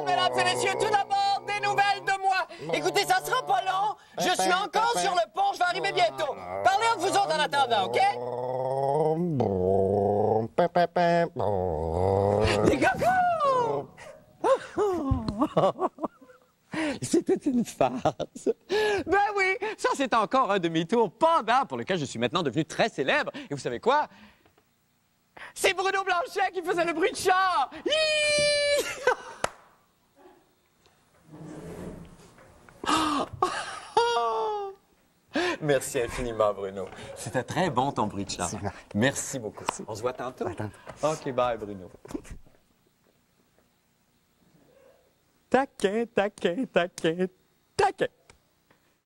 Bonjour, mesdames et messieurs. Tout d'abord, des nouvelles de moi. Écoutez, ça sera pas long. Je suis encore sur le pont. Je vais arriver bientôt. Parlez entre vous autres en attendant, OK? Des cocos! C'était une farce. Ben oui, ça c'est encore un demi-tour pendant pour lequel je suis maintenant devenu très célèbre. Et vous savez quoi? C'est Bruno Blanchet qui faisait le bruit de char! Hi! Merci infiniment, Bruno. C'était très bon ton bruit de char. Merci beaucoup. On se voit tantôt? OK, bye, Bruno. Taquin, taquin, taquin, taquin.